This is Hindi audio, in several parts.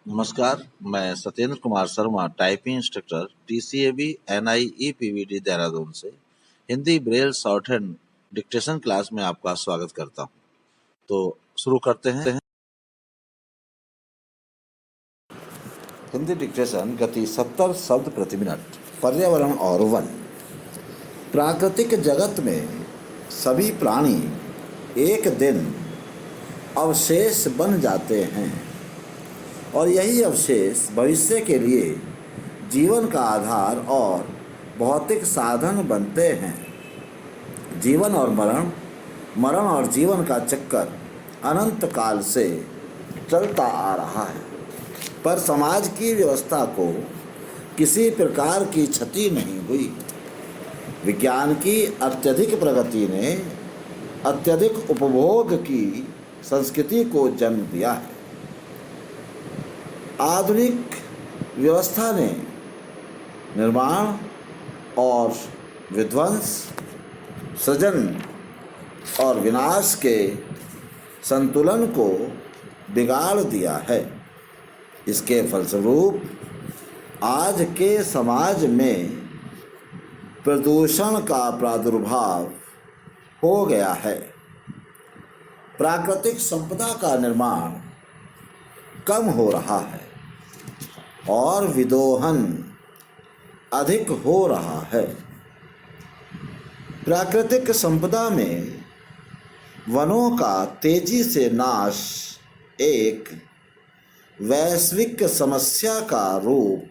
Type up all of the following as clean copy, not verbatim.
नमस्कार, मैं Satyendra Kumar Sharma, typing instructor, TCAB NIEPVD Dehradun से Hindi braille shorthand dictation class में आपका स्वागत करता हूँ। तो शुरू करते हैं। हिंदी डिक्टेशन गति 70 शब्द प्रति मिनट। पर्यावरण और वन। प्राकृतिक जगत में सभी प्राणी एक दिन अवशेष बन जाते हैं और यही अवशेष भविष्य के लिए जीवन का आधार और भौतिक साधन बनते हैं। जीवन और मरण, मरण और जीवन का चक्कर अनंत काल से चलता आ रहा है, पर समाज की व्यवस्था को किसी प्रकार की क्षति नहीं हुई। विज्ञान की अत्यधिक प्रगति ने अत्यधिक उपभोग की संस्कृति को जन्म दिया है। आधुनिक व्यवस्था ने निर्माण और विध्वंस, सृजन और विनाश के संतुलन को बिगाड़ दिया है। इसके फलस्वरूप आज के समाज में प्रदूषण का प्रादुर्भाव हो गया है। प्राकृतिक संपदा का निर्माण कम हो रहा है और विदोहन अधिक हो रहा है। प्राकृतिक संपदा में वनों का तेजी से नाश एक वैश्विक समस्या का रूप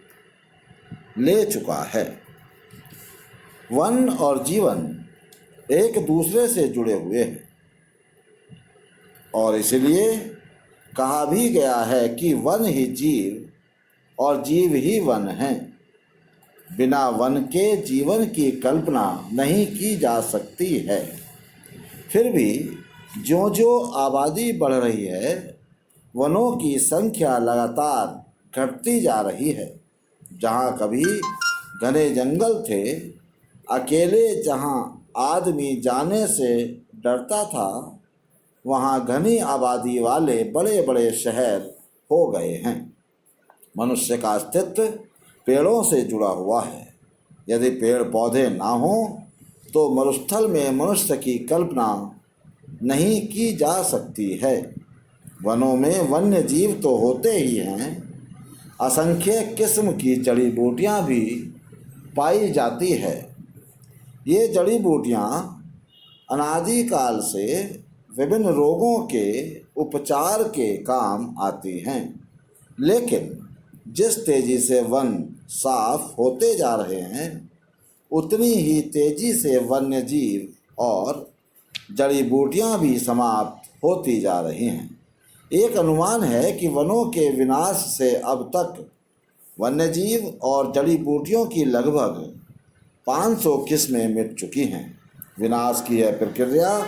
ले चुका है। वन और जीवन एक दूसरे से जुड़े हुए हैं और इसलिए कहा भी गया है कि वन ही जीव और जीव ही वन है। बिना वन के जीवन की कल्पना नहीं की जा सकती है। फिर भी ज्यों-ज्यों आबादी बढ़ रही है, वनों की संख्या लगातार घटती जा रही है। जहाँ कभी घने जंगल थे, अकेले जहाँ आदमी जाने से डरता था, वहाँ घनी आबादी वाले बड़े बड़े शहर हो गए हैं। मनुष्य का अस्तित्व पेड़ों से जुड़ा हुआ है। यदि पेड़ पौधे ना हों तो मरुस्थल में मनुष्य की कल्पना नहीं की जा सकती है। वनों में वन्य जीव तो होते ही हैं, असंख्य किस्म की जड़ी बूटियाँ भी पाई जाती है। ये जड़ी बूटियाँ अनादिकाल से विभिन्न रोगों के उपचार के काम आती हैं, लेकिन जिस तेजी से वन साफ होते जा रहे हैं, उतनी ही तेजी से वन्य जीव और जड़ी बूटियां भी समाप्त होती जा रही हैं। एक अनुमान है कि वनों के विनाश से अब तक वन्य जीव और जड़ी बूटियों की लगभग 500 किस्में मिट चुकी हैं। विनाश की यह प्रक्रिया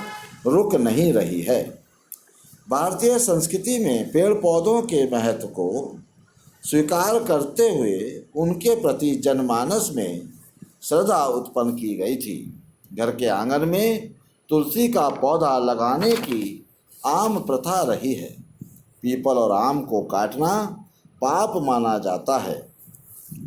रुक नहीं रही है। भारतीय संस्कृति में पेड़ पौधों के महत्व को स्वीकार करते हुए उनके प्रति जनमानस में श्रद्धा उत्पन्न की गई थी। घर के आंगन में तुलसी का पौधा लगाने की आम प्रथा रही है। पीपल और आम को काटना पाप माना जाता है।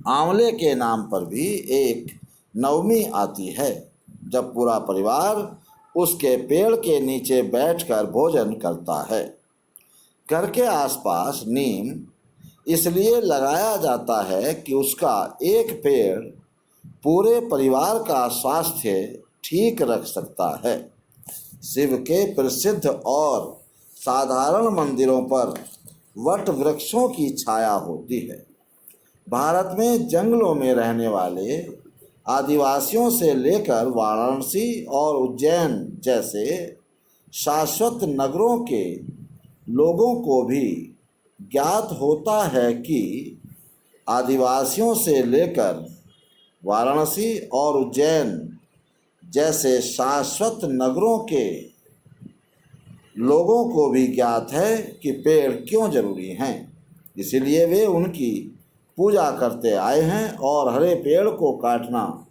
आंवले के नाम पर भी एक नवमी आती है, जब पूरा परिवार उसके पेड़ के नीचे बैठकर भोजन करता है। घर के आसपास नीम इसलिए लगाया जाता है कि उसका एक पेड़ पूरे परिवार का स्वास्थ्य ठीक रख सकता है। शिव के प्रसिद्ध और साधारण मंदिरों पर वट वृक्षों की छाया होती है। भारत में जंगलों में रहने वाले आदिवासियों से लेकर वाराणसी और उज्जैन जैसे शाश्वत नगरों के लोगों को भी ज्ञात होता है कि आदिवासियों से लेकर वाराणसी और उज्जैन जैसे शाश्वत नगरों के लोगों को भी ज्ञात है कि पेड़ क्यों जरूरी हैं। इसीलिए वे उनकी पूजा करते आए हैं और हरे पेड़ को काटना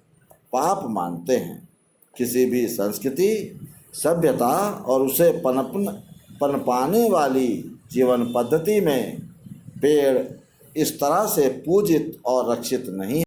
पाप मानते हैं। किसी भी संस्कृति, सभ्यता और उसे पनपाने वाली जीवन पद्धति में पेड़ इस तरह से पूजित और रक्षित नहीं